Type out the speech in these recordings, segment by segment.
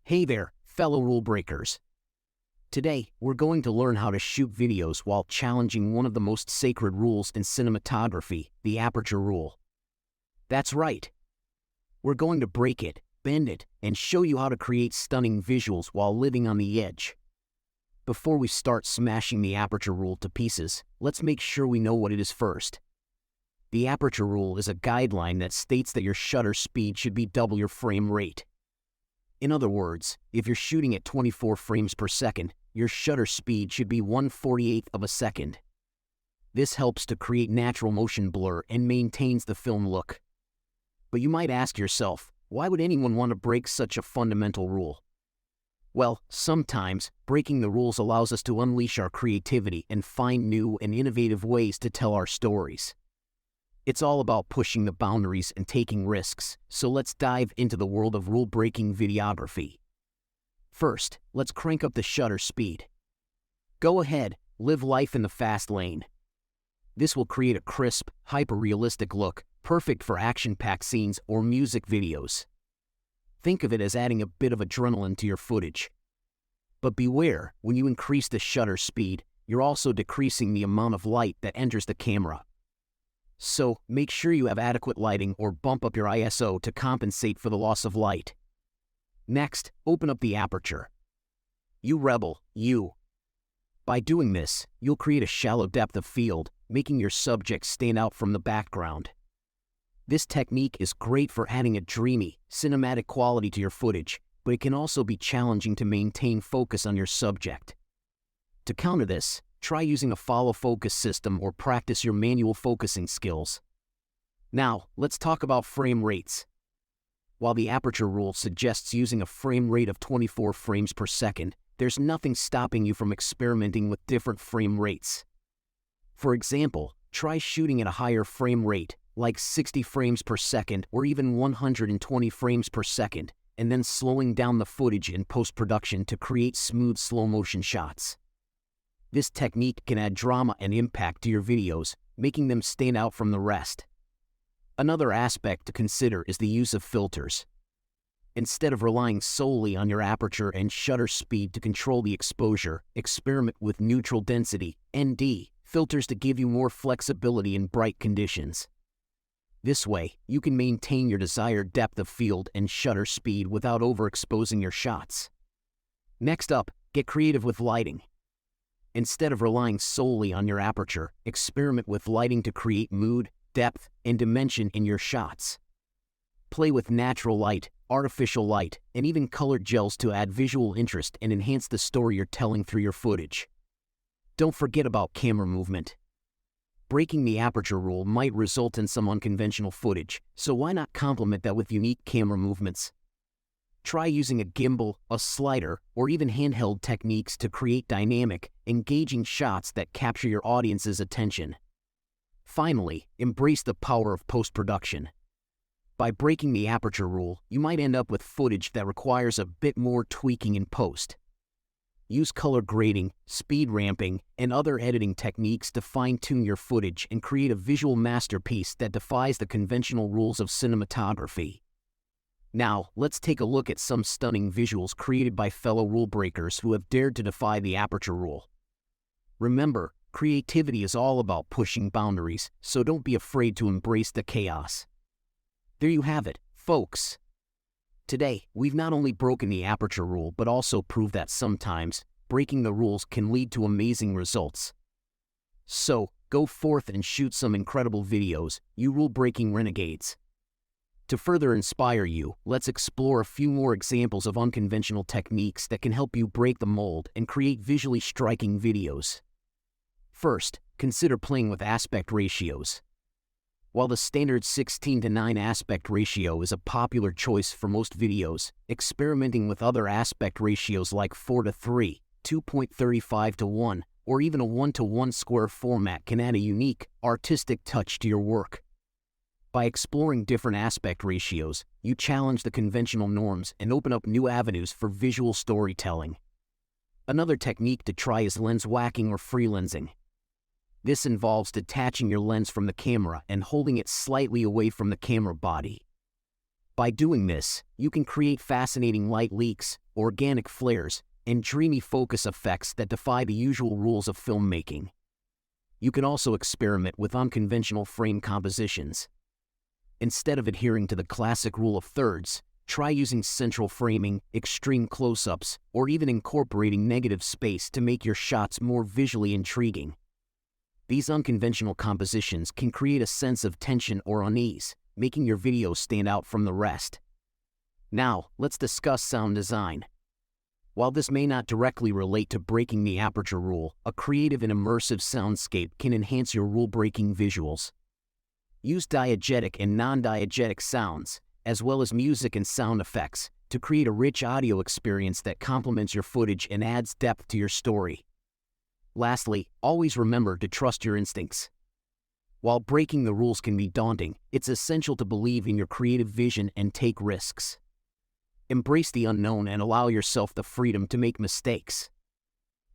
Hey there, fellow rule breakers. Today, we're going to learn how to shoot videos while challenging one of the most sacred rules in cinematography, the aperture rule. That's right. We're going to break it, bend it, and show you how to create stunning visuals while living on the edge. Before we start smashing the aperture rule to pieces, let's make sure we know what it is first. The aperture rule is a guideline that states that your shutter speed should be double your frame rate. In other words, if you're shooting at 24 frames per second, your shutter speed should be 1/48th of a second. This helps to create natural motion blur and maintains the film look. But you might ask yourself, why would anyone want to break such a fundamental rule? Well, sometimes, breaking the rules allows us to unleash our creativity and find new and innovative ways to tell our stories. It's all about pushing the boundaries and taking risks, so let's dive into the world of rule-breaking videography. First, let's crank up the shutter speed. Go ahead, live life in the fast lane. This will create a crisp, hyper-realistic look, perfect for action-packed scenes or music videos. Think of it as adding a bit of adrenaline to your footage. But beware, when you increase the shutter speed, you're also decreasing the amount of light that enters the camera. So, make sure you have adequate lighting or bump up your ISO to compensate for the loss of light. Next, open up the aperture. You rebel, you. By doing this, you'll create a shallow depth of field, making your subject stand out from the background. This technique is great for adding a dreamy, cinematic quality to your footage, but it can also be challenging to maintain focus on your subject. To counter this, try using a follow focus system or practice your manual focusing skills. Now, let's talk about frame rates. While the aperture rule suggests using a frame rate of 24 frames per second, there's nothing stopping you from experimenting with different frame rates. For example, try shooting at a higher frame rate, like 60 frames per second or even 120 frames per second, and then slowing down the footage in post-production to create smooth slow-motion shots. This technique can add drama and impact to your videos, making them stand out from the rest. Another aspect to consider is the use of filters. Instead of relying solely on your aperture and shutter speed to control the exposure, experiment with neutral density, ND, filters to give you more flexibility in bright conditions. This way, you can maintain your desired depth of field and shutter speed without overexposing your shots. Next up, get creative with lighting. Instead of relying solely on your aperture, experiment with lighting to create mood, depth, and dimension in your shots. Play with natural light, artificial light, and even colored gels to add visual interest and enhance the story you're telling through your footage. Don't forget about camera movement. Breaking the aperture rule might result in some unconventional footage, so why not complement that with unique camera movements? Try using a gimbal, a slider, or even handheld techniques to create dynamic, engaging shots that capture your audience's attention. Finally, embrace the power of post-production. By breaking the aperture rule, you might end up with footage that requires a bit more tweaking in post. Use color grading, speed ramping, and other editing techniques to fine-tune your footage and create a visual masterpiece that defies the conventional rules of cinematography. Now, let's take a look at some stunning visuals created by fellow rule breakers who have dared to defy the aperture rule. Remember, creativity is all about pushing boundaries, so don't be afraid to embrace the chaos. There you have it, folks. Today, we've not only broken the aperture rule but also proved that sometimes, breaking the rules can lead to amazing results. So, go forth and shoot some incredible videos, you rule-breaking renegades. To further inspire you, let's explore a few more examples of unconventional techniques that can help you break the mold and create visually striking videos. First, consider playing with aspect ratios. While the standard 16:9 aspect ratio is a popular choice for most videos, experimenting with other aspect ratios like 4:3, 2.35:1, or even a 1:1 square format can add a unique, artistic touch to your work. By exploring different aspect ratios, you challenge the conventional norms and open up new avenues for visual storytelling. Another technique to try is lens whacking or freelensing. This involves detaching your lens from the camera and holding it slightly away from the camera body. By doing this, you can create fascinating light leaks, organic flares, and dreamy focus effects that defy the usual rules of filmmaking. You can also experiment with unconventional frame compositions. Instead of adhering to the classic rule of thirds, try using central framing, extreme close-ups, or even incorporating negative space to make your shots more visually intriguing. These unconventional compositions can create a sense of tension or unease, making your video stand out from the rest. Now, let's discuss sound design. While this may not directly relate to breaking the aperture rule, a creative and immersive soundscape can enhance your rule-breaking visuals. Use diegetic and non-diegetic sounds, as well as music and sound effects, to create a rich audio experience that complements your footage and adds depth to your story. Lastly, always remember to trust your instincts. While breaking the rules can be daunting, it's essential to believe in your creative vision and take risks. Embrace the unknown and allow yourself the freedom to make mistakes.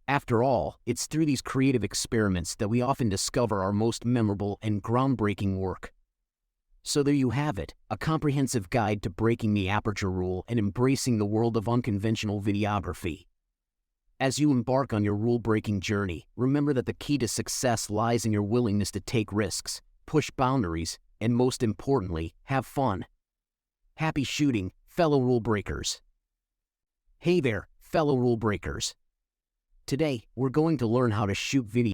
After all, it's through these creative experiments that we often discover our most memorable and groundbreaking work. So there you have it, a comprehensive guide to breaking the aperture rule and embracing the world of unconventional videography. As you embark on your rule-breaking journey, remember that the key to success lies in your willingness to take risks, push boundaries, and most importantly, have fun. Happy shooting, fellow rule breakers. Hey there, fellow rule breakers. Today, we're going to learn how to shoot video